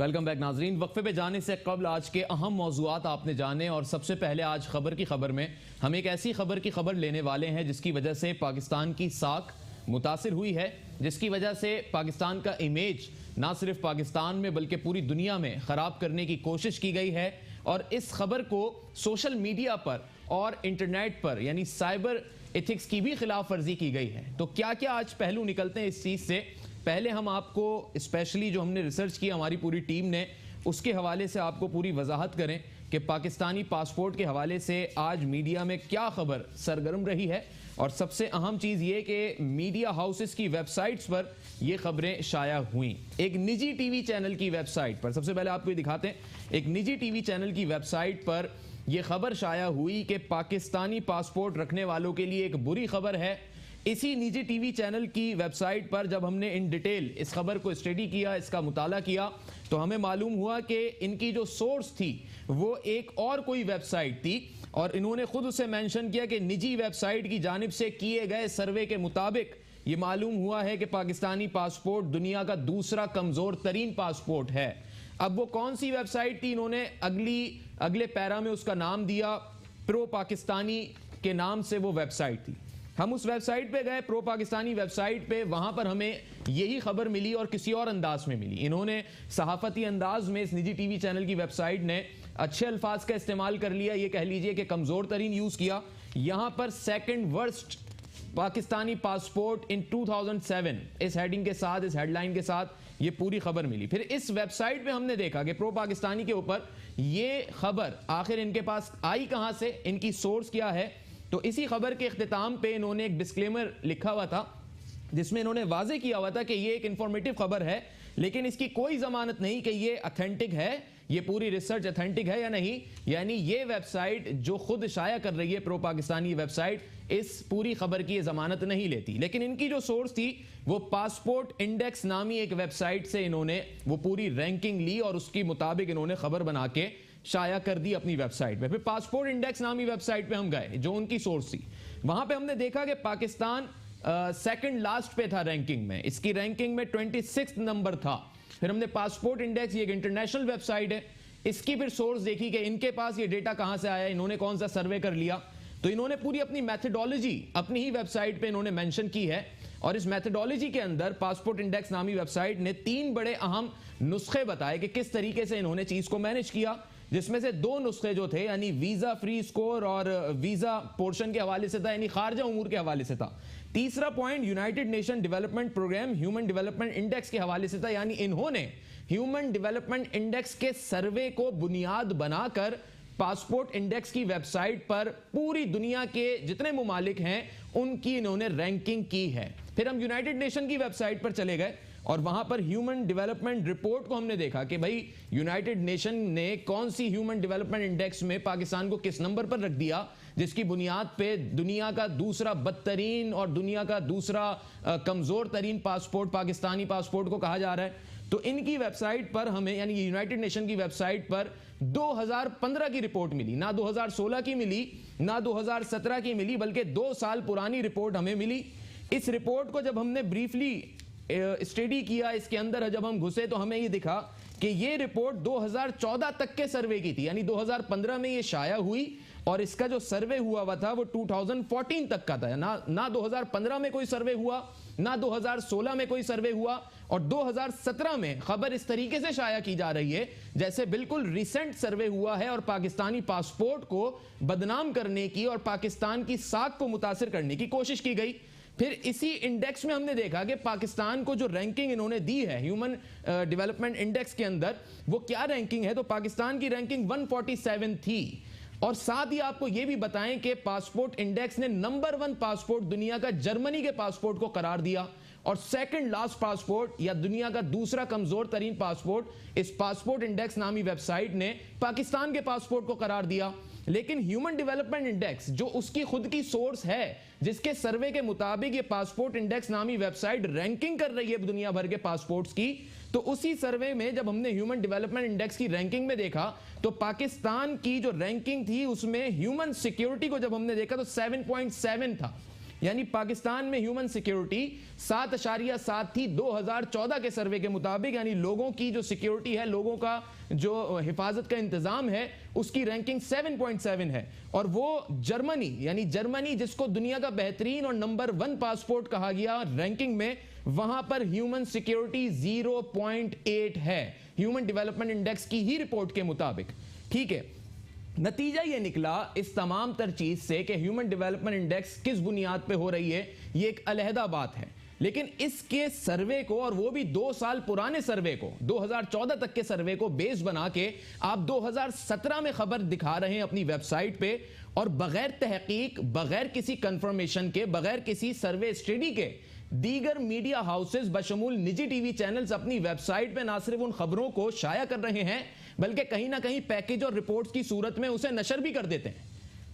Welcome back नाजरीन। वक्फे पे जाने से कबल आज के अहम मौजूआत आपने जाने, और सबसे पहले आज खबर की खबर में हम एक ऐसी खबर की खबर लेने वाले हैं जिसकी वजह से पाकिस्तान की साख मुतासिर हुई है, जिसकी वजह से पाकिस्तान का इमेज ना सिर्फ पाकिस्तान में बल्कि पूरी दुनिया में ख़राब करने की कोशिश की गई है। और इस खबर को सोशल मीडिया पर और इंटरनेट पर यानी साइबर एथिक्स की भी खिलाफ वर्जी की गई है। तो क्या क्या आज पहलू निकलते हैं इस चीज़ से, पहले हम आपको स्पेशली जो हमने रिसर्च की हमारी पूरी टीम ने उसके हवाले से आपको पूरी वजाहत करें कि पाकिस्तानी पासपोर्ट के हवाले से आज मीडिया में क्या खबर सरगर्म रही है। और सबसे अहम चीज़ ये कि मीडिया हाउसेस की वेबसाइट्स पर ये खबरें शाया हुई। एक निजी टीवी चैनल की वेबसाइट पर, सबसे पहले आपको ये दिखाते हैं, एक निजी टीवी चैनल की वेबसाइट पर यह खबर शाया हुई कि पाकिस्तानी पासपोर्ट रखने वालों के लिए एक बुरी खबर है। इसी निजी टीवी चैनल की वेबसाइट पर जब हमने इन डिटेल इस खबर को स्टडी किया, इसका मुताला किया, तो हमें मालूम हुआ कि इनकी जो सोर्स थी वो एक और कोई वेबसाइट थी, और इन्होंने खुद उसे मेंशन किया कि निजी वेबसाइट की जानिब से किए गए सर्वे के मुताबिक ये मालूम हुआ है कि पाकिस्तानी पासपोर्ट दुनिया का दूसरा कमजोर तरीन पासपोर्ट है। अब वो कौन सी वेबसाइट थी, इन्होंने अगले पैरा में उसका नाम दिया, प्रो पाकिस्तानी के नाम से वो वेबसाइट थी। हम उस वेबसाइट पे गए, प्रो पाकिस्तानी वेबसाइट पे, वहां पर हमें यही खबर मिली और किसी और अंदाज में मिली। इन्होंने सहाफती अंदाज में इस निजी टीवी चैनल की वेबसाइट ने अच्छे अल्फाज का इस्तेमाल कर लिया, ये कह लीजिए कि कमजोर तरीन यूज किया। यहां पर second worst Pakistani passport in 2007 इस हेडिंग के साथ, इस हेडलाइन के साथ ये पूरी खबर मिली। फिर इस वेबसाइट पे हमने देखा कि प्रो पाकिस्तानी के ऊपर ये खबर आखिर इनके पास आई कहां से, इनकी सोर्स क्या है। तो इसी खबर के इख्तिताम पे इन्होंने एक डिस्क्लेमर लिखा हुआ था जिसमें इन्होंने वाजे किया हुआ था कि ये एक इंफॉर्मेटिव खबर है, लेकिन इसकी कोई जमानत नहीं कि ये ऑथेंटिक है, ये पूरी रिसर्च ऑथेंटिक है या नहीं। यानी ये वेबसाइट जो खुद शाया कर रही है, प्रो पाकिस्तानी वेबसाइट, इस पूरी खबर की जमानत नहीं लेती। लेकिन इनकी जो सोर्स थी वो पासपोर्ट इंडेक्स नामी एक वेबसाइट से इन्होंने वो पूरी रैंकिंग ली और उसके मुताबिक इन्होंने खबर बना के शाया कर दी अपनी वेबसाइट पे। फिर पासपोर्ट इंडेक्स नामी वेबसाइट पे हम गए जो उनकी सोर्स थी, वहां पे हमने देखा कि पाकिस्तान सेकंड लास्ट पे था रैंकिंग में, इसकी रैंकिंग में 26 नंबर था। फिर हमने पासपोर्ट इंडेक्स, ये एक इंटरनेशनल वेबसाइट है, इसकी फिर सोर्स देखी कि इनके पास ये डेटा कहां से आया, इन्होंने कौन सा सर्वे कर लिया। तो इन्होंने पूरी अपनी मैथडोलॉजी अपनी ही वेबसाइट पे इन्होंने मेंशन की है, और इस मैथडोलॉजी के अंदर पासपोर्ट इंडेक्स नामी वेबसाइट ने 3 बड़े अहम नुस्खे बताए कि किस तरीके से इन्होंने चीज को मैनेज किया, जिसमें से 2 नुस्खे जो थे यानी वीजा फ्री स्कोर और वीजा पोर्शन के हवाले से था, यानी खारजा उमूर के हवाले से था। तीसरा point united nation development program human development index के हवाले से था, यानी इन्होंने ह्यूमन डेवलपमेंट इंडेक्स के सर्वे को बुनियाद बनाकर पासपोर्ट इंडेक्स की वेबसाइट पर पूरी दुनिया के जितने मुमालिक हैं उनकी इन्होंने रैंकिंग की है। फिर हम यूनाइटेड नेशन की वेबसाइट पर चले गए और वहां पर ह्यूमन डेवलपमेंट रिपोर्ट को हमने देखा कि भाई यूनाइटेड नेशन ने कौन सी ह्यूमन डेवलपमेंट इंडेक्स में पाकिस्तान को किस नंबर पर रख दिया, जिसकी बुनियाद पे दुनिया का दूसरा बदतरीन और दुनिया का दूसरा कमजोर तरीन पासपोर्ट पाकिस्तानी पासपोर्ट को कहा जा रहा है। तो इनकी वेबसाइट पर हमें, यानी यूनाइटेड नेशन की वेबसाइट पर 2015 की रिपोर्ट मिली, ना 2016 की मिली, ना 2017 की मिली, बल्कि 2 साल पुरानी रिपोर्ट हमें मिली। इस रिपोर्ट को जब हमने ब्रीफली स्टडी किया, इसके अंदर जब हम घुसे तो हमें ये दिखा कि ये रिपोर्ट 2014 तक के सर्वे की थी, यानी 2015 में ये शाया हुई और इसका जो सर्वे हुआ था वो 2014 तक का था। ना 2015 में कोई सर्वे हुआ, ना 2016 में कोई सर्वे हुआ, और 2017 में खबर इस तरीके से शाया की जा रही है जैसे बिल्कुल रिसेंट सर्वे हुआ है और पाकिस्तानी पासपोर्ट को बदनाम करने की और पाकिस्तान की साख को मुतासिर करने की कोशिश की गई। फिर इसी इंडेक्स में हमने देखा कि पाकिस्तान को जो रैंकिंग इन्होंने दी है ह्यूमन डेवलपमेंट इंडेक्स के अंदर, वो क्या रैंकिंग है, तो पाकिस्तान की रैंकिंग 147 थी। और साथ ही आपको यह भी बताएं कि पासपोर्ट इंडेक्स ने नंबर 1 पासपोर्ट दुनिया का जर्मनी के पासपोर्ट को करार दिया, और सेकंड लास्ट पासपोर्ट या दुनिया का दूसरा कमजोर तरीन पासपोर्ट इस पासपोर्ट इंडेक्स नामी वेबसाइट ने पाकिस्तान के पासपोर्ट को करार दिया। लेकिन ह्यूमन डेवलपमेंट इंडेक्स जो उसकी खुद की सोर्स है, जिसके सर्वे के मुताबिक ये पासपोर्ट इंडेक्स नामी वेबसाइट रैंकिंग कर रही है दुनिया भर के पासपोर्ट्स की, तो उसी सर्वे में जब हमने ह्यूमन डेवलपमेंट इंडेक्स की रैंकिंग में देखा तो पाकिस्तान की जो रैंकिंग थी उसमें ह्यूमन सिक्योरिटी को जब हमने देखा तो 7.7 था। यानी पाकिस्तान में ह्यूमन सिक्योरिटी 7.7 थी 2014 के सर्वे के मुताबिक, यानी लोगों की जो सिक्योरिटी है, लोगों का जो हिफाजत का इंतजाम है, उसकी रैंकिंग 7.7 है। और वो जर्मनी, यानी जर्मनी जिसको दुनिया का बेहतरीन और नंबर 1 पासपोर्ट कहा गया रैंकिंग में, वहां पर ह्यूमन सिक्योरिटी 0.8 है, ह्यूमन डेवलपमेंट इंडेक्स की ही रिपोर्ट के मुताबिक। ठीक है, नतीजा ये निकला इस तमाम तर चीज से कि ह्यूमन डेवलपमेंट इंडेक्स किस बुनियाद पे हो रही है, ये एक अलहदा बात है। लेकिन इसके सर्वे को, और वो भी 2 साल पुराने सर्वे को, 2014 तक के सर्वे को बेस बना के आप 2017 में खबर दिखा रहे हैं अपनी वेबसाइट पे, और बगैर तहकीक, बगैर किसी कंफर्मेशन के, बगैर किसी सर्वे स्टडी के दीगर मीडिया हाउसेस बशमूल निजी टीवी चैनल्स अपनी वेबसाइट पे ना सिर्फ उन खबरों को शाया कर रहे हैं, बल्कि कहीं ना कहीं पैकेज और रिपोर्ट्स की सूरत में उसे नशर भी कर देते हैं।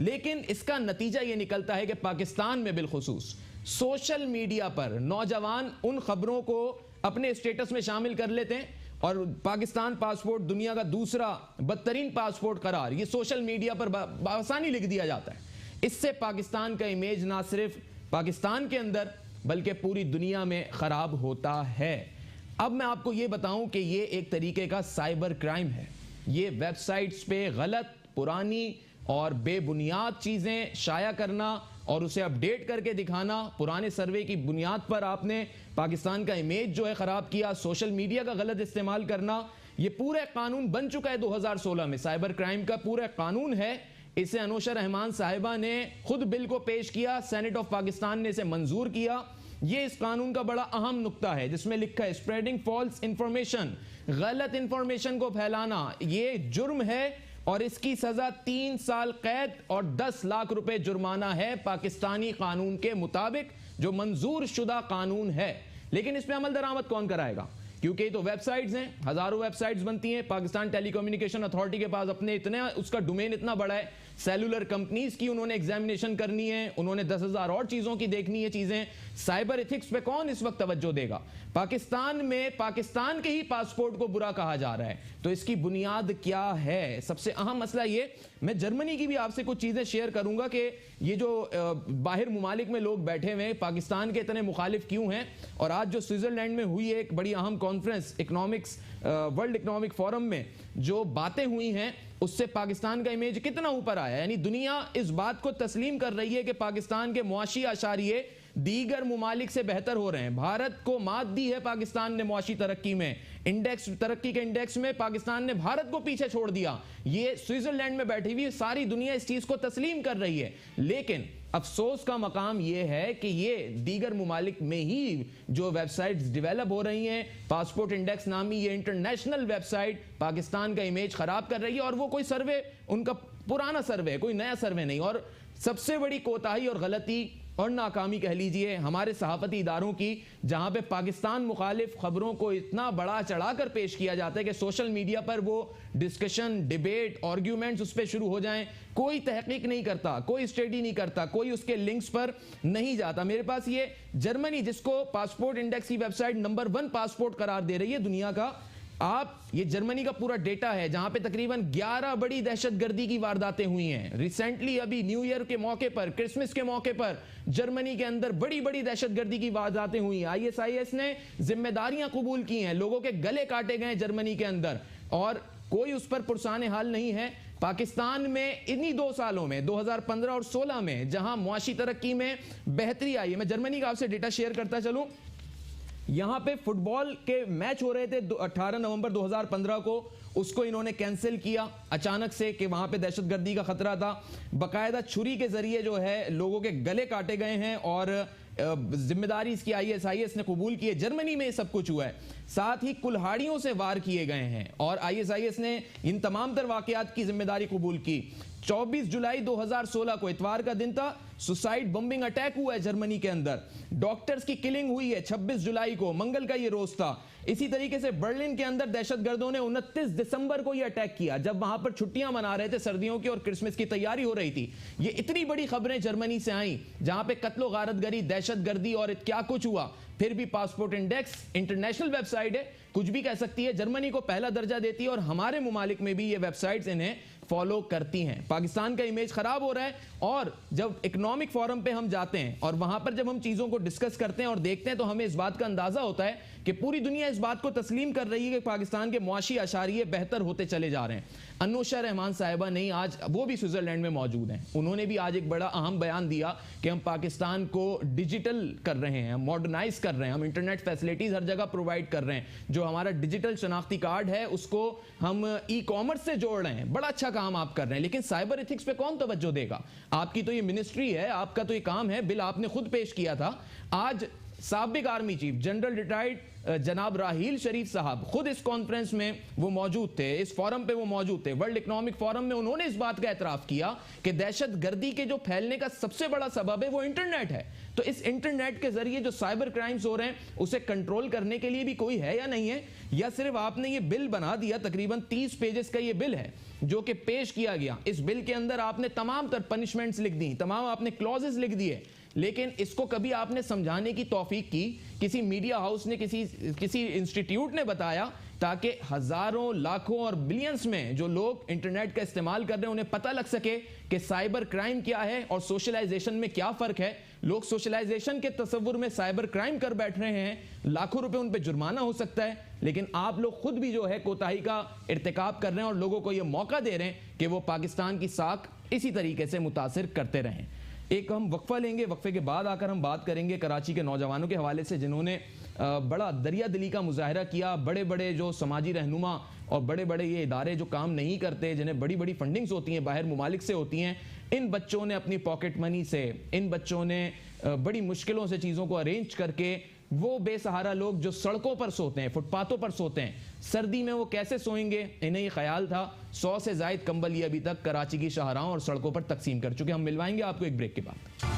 लेकिन इसका नतीजा यह निकलता है कि पाकिस्तान में बिलखुसूस सोशल मीडिया पर नौजवान उन खबरों को अपने स्टेटस में शामिल कर लेते हैं, और पाकिस्तान पासपोर्ट दुनिया का दूसरा बदतरीन पासपोर्ट करार ये सोशल मीडिया पर आसानी लिख दिया जाता है। इससे पाकिस्तान का इमेज ना सिर्फ पाकिस्तान के अंदर बल्कि पूरी दुनिया में खराब होता है। अब मैं आपको यह बताऊं कि यह एक तरीके का साइबर क्राइम है। ये वेबसाइट्स पे गलत, पुरानी और बेबुनियाद चीजें शाया करना और उसे अपडेट करके दिखाना, पुराने सर्वे की बुनियाद पर आपने पाकिस्तान का इमेज जो है खराब किया, सोशल मीडिया का गलत इस्तेमाल करना, ये पूरे कानून बन चुका है 2016 में। साइबर क्राइम का पूरा कानून है। इसे अनोशा रहमान साहिबा ने खुद बिल को पेश किया, सेनेट ऑफ पाकिस्तान ने इसे मंजूर किया। ये इस कानून का बड़ा अहम नुक्ता है जिसमें लिखा है स्प्रेडिंग फॉल्स इंफॉर्मेशन, गलत इंफॉर्मेशन को फैलाना ये जुर्म है और इसकी सजा 3 साल कैद और 10 लाख रुपए जुर्माना है पाकिस्तानी कानून के मुताबिक, जो मंजूर शुदा कानून है। लेकिन इस पे अमल दरामद कौन कराएगा? क्योंकि ये तो वेबसाइट्स हैं, हजारों वेबसाइट्स बनती हैं। पाकिस्तान टेलीकम्युनिकेशन अथॉरिटी के पास अपने इतने, उसका डोमेन इतना बड़ा है, सेलुलर कंपनीज की उन्होंने एग्जामिनेशन करनी है, उन्होंने 10,000 और चीजों की देखनी है चीजें। साइबर एथिक्स पे कौन इस वक्त तवज्जो देगा? पाकिस्तान में पाकिस्तान के ही पासपोर्ट को बुरा कहा जा रहा है, तो इसकी बुनियाद क्या है? सबसे अहम मसला ये, मैं जर्मनी की भी आपसे कुछ चीजें शेयर करूंगा कि ये जो बाहर मुमालिक में लोग बैठे हुए हैं पाकिस्तान के इतने मुखालिफ क्यों हैं। और आज जो स्विट्जरलैंड में हुई एक बड़ी अहम conference economics, world economic forum में जो बातें हुई हैं, उससे पाकिस्तान का इमेज कितना ऊपर आया। यानी दुनिया इस बात को तस्लीम कर रही है कि पाकिस्तान के मुआशी आशारिये दीगर मुमालिक से बेहतर हो रहे हैं। भारत को मात दी है पाकिस्तान ने मुआशी तरक्की में, इंडेक्स, तरक्की के इंडेक्स में पाकिस्तान ने भारत को पीछे छोड़ दिया। ये स्विट्जरलैंड में बैठी हुई सारी दुनिया इस चीज को तस्लीम कर रही है। लेकिन अफसोस का मकाम यह है कि ये दीगर मुमालिक में ही जो वेबसाइट्स डेवलप हो रही हैं, पासपोर्ट इंडेक्स नामी ये इंटरनेशनल वेबसाइट पाकिस्तान का इमेज खराब कर रही है। और वो कोई सर्वे, उनका पुराना सर्वे है, कोई नया सर्वे नहीं। और सबसे बड़ी कोताही और गलती और नाकामी कह लीजिए हमारे सहाफती इदारों की, जहां पे पाकिस्तान मुखालिफ खबरों को इतना बड़ा चढ़ाकर पेश किया जाता है कि सोशल मीडिया पर वो डिस्कशन, डिबेट, आर्ग्यूमेंट्स उस पर शुरू हो जाएं। कोई तहकीक नहीं करता, कोई स्टडी नहीं करता, कोई उसके लिंक्स पर नहीं जाता। मेरे पास ये जर्मनी, जिसको पासपोर्ट इंडेक्स की वेबसाइट नंबर 1 पासपोर्ट करार दे रही है दुनिया का, आप ये जर्मनी का पूरा डेटा है जहां पे तकरीबन 11 बड़ी दहशतगर्दी की वारदातें हुई हैं। रिसेंटली अभी न्यू ईयर के मौके पर, क्रिसमस के मौके पर जर्मनी के अंदर बड़ी बड़ी दहशतगर्दी की वारदातें हुई हैं। ISIS ने जिम्मेदारियां कबूल की हैं, लोगों के गले काटे गए जर्मनी के अंदर और कोई उस पर पुरसाने हाल नहीं है। पाकिस्तान में इन्हीं 2 सालों में 2015 और 16 में जहां मुआशी तरक्की में बेहतरी आई है, मैं जर्मनी का आपसे डेटा शेयर करता चलूं। यहां पे फुटबॉल के मैच हो रहे थे 18 नवंबर 2015 को, उसको इन्होंने कैंसिल किया अचानक से कि वहां पे दहशतगर्दी का खतरा था। बकायदा छुरी के जरिए जो है लोगों के गले काटे गए हैं और जिम्मेदारी इसकी ISIS ने कबूल की है। जर्मनी में सब कुछ हुआ है। साथ ही कुल्हाड़ियों से वार किए गए हैं और ISIS ने इन तमाम तर वाकयात की जिम्मेदारी कबूल की। 24 जुलाई 2016 को इतवार का दिन था, सुसाइड बम्बिंग अटैक हुआ है जर्मनी के अंदर। डॉक्टर्स की किलिंग हुई है 26 जुलाई को, मंगल का ये रोज था। इसी तरीके से बर्लिन के अंदर दहशतगर्दों ने 29 दिसंबर को ये अटैक किया, जब वहां पर छुट्टियां मना रहे थे सर्दियों की और क्रिसमस की तैयारी हो रही थी। ये इतनी बड़ी खबरें जर्मनी से आई जहां पे कत्लो गारतगरी, दहशतगर्दी और क्या कुछ हुआ। फिर भी पासपोर्ट इंडेक्स इंटरनेशनल वेबसाइट है, कुछ भी कह सकती है, जर्मनी को पहला दर्जा देती है और हमारे मुमालिक में भी ये वेबसाइट्स इन्हें फॉलो करती हैं। पाकिस्तान का इमेज खराब हो रहा है और जब इकोनॉमिक फोरम पे हम जाते हैं और वहां पर जब हम चीजों को डिस्कस करते हैं और देखते हैं तो हमें इस बात का अंदाजा होता है कि पूरी दुनिया इस बात को तस्लीम कर रही है कि पाकिस्तान के मुआशी अशारिये बेहतर होते चले जा रहे हैं। अनुशा रहमान साहिबा नहीं, आज वो भी स्विट्जरलैंड में मौजूद हैं, उन्होंने भी आज एक बड़ा अहम बयान दिया कि हम पाकिस्तान को डिजिटल कर रहे हैं, मॉडर्नाइज कर रहे हैं, हम इंटरनेट फैसिलिटीज हर जगह प्रोवाइड कर रहे हैं, जो हमारा डिजिटल शनाख्ती कार्ड है उसको हम ई कॉमर्स से जोड़ रहे हैं। बड़ा अच्छा काम आप कर रहे हैं, लेकिन साइबर एथिक्स पे कौन तवज्जो देगा? आपकी तो ये मिनिस्ट्री है, आपका तो ये काम है, बिल आपने खुद पेश किया था। आज साबिक आर्मी चीफ जनरल रिटायर्ड जनाब राहील शरीफ साहब खुद इस कॉन्फ्रेंस में वो मौजूद थे, इस फोरम पे वो मौजूद थे, वर्ल्ड इकोनॉमिक फोरम में। उन्होंने इस बात का एतराफ किया कि दहशत गर्दी के जो फैलने का सबसे बड़ा सबब है वो इंटरनेट है। तो इस इंटरनेट के जरिए जो साइबर क्राइम्स हो रहे हैं उसे कंट्रोल करने के लिए भी कोई है या नहीं है, या सिर्फ आपने ये बिल बना दिया? तकरीबन 30 पेजेस का ये बिल है जो कि पेश किया गया। इस बिल के अंदर आपने तमाम तर पनिशमेंट्स लिख दी, तमाम आपने क्लॉजेस लिख दिए, लेकिन इसको कभी आपने समझाने की तौफीक की? किसी मीडिया हाउस ने, किसी इंस्टीट्यूट ने बताया ताकि हजारों, लाखों और बिलियंस में जो लोग इंटरनेट का इस्तेमाल कर रहे हैं उन्हें पता लग सके कि साइबर क्राइम क्या है और सोशलाइजेशन में क्या फर्क है। लोग सोशलाइजेशन के तस्वुर में साइबर क्राइम कर बैठ रहे हैं, लाखों रुपए उन पे जुर्माना हो सकता है, लेकिन आप लोग खुद भी जो है कोताही का इर्तिकाब कर रहे हैं और लोगों को यह मौका दे रहे हैं कि वो पाकिस्तान की साख इसी तरीके से मुतासिर करते रहें। एक हम वक्फा लेंगे, वक्फे के बाद आकर हम बात करेंगे कराची के नौजवानों के हवाले से जिन्होंने बड़ा दरिया दिली का मुजाहरा किया। बड़े बड़े जो समाजी रहनुमा और बड़े बड़े ये इदारे जो काम नहीं करते, जिन्हें बड़ी बड़ी फंडिंग्स होती हैं, बाहर मुमालिक से होती हैं, इन बच्चों ने अपनी पॉकेट मनी से, इन बच्चों ने बड़ी मुश्किलों से चीज़ों को अरेंज करके, वो बेसहारा लोग जो सड़कों पर सोते हैं, फुटपाथों पर सोते हैं, सर्दी में वो कैसे सोएंगे, इन्हें ये ख्याल था। 100 से ज़ायद कंबल ये अभी तक कराची की शाहराहों और सड़कों पर तकसीम कर चुके। हम मिलवाएंगे आपको एक ब्रेक के बाद।